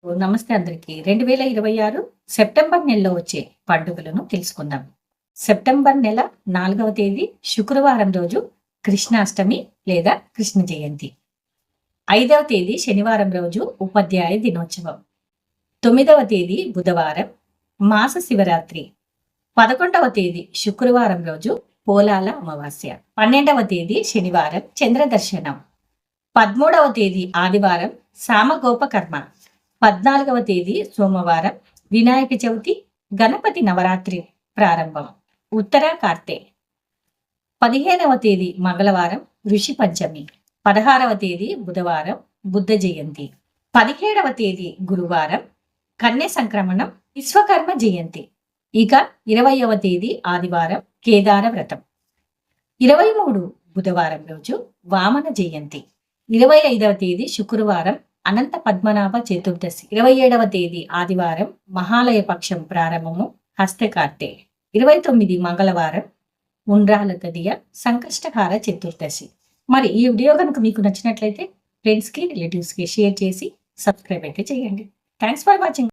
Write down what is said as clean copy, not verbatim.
నమస్తే అందరికి. 2026 సెప్టెంబర్ నెలలో వచ్చే పండుగలను తెలుసుకుందాం. సెప్టెంబర్ నెల 4వ తేదీ శుక్రవారం రోజు కృష్ణాష్టమి లేదా కృష్ణ జయంతి. 5వ తేదీ శనివారం రోజు ఉపాధ్యాయ దినోత్సవం. 9వ తేదీ బుధవారం మాస శివరాత్రి. 11వ తేదీ శుక్రవారం రోజు పోలాల అమావాస్య. 12వ తేదీ శనివారం చంద్రదర్శనం. 13వ తేదీ ఆదివారం సామగోపకర్మ. 14వ తేదీ సోమవారం వినాయక చవితి గణపతి నవరాత్రి ప్రారంభం ఉత్తర కార్తె. 15వ తేదీ మంగళవారం ఋషి పంచమి. 16వ తేదీ బుధవారం బుద్ధ జయంతి. 17వ తేదీ గురువారం కన్య సంక్రమణం విశ్వకర్మ జయంతి. ఇక 20వ తేదీ ఆదివారం కేదార వ్రతం. 23 బుధవారం రోజు వామన జయంతి. 25వ తేదీ శుక్రవారం అనంత పద్మనాభ చతుర్దశి. 27వ తేదీ ఆదివారం మహాలయ పక్షం ప్రారంభము హస్తకార్తె. 29 మంగళవారం ఉండ్రాల తదియ సంకష్టహార చతుర్దశి. మరి ఈ వీడియో కనుక మీకు నచ్చినట్లయితే ఫ్రెండ్స్కి రిలేటివ్స్కి షేర్ చేసి సబ్స్క్రైబ్ అయితే చేయండి. Thanks for watching.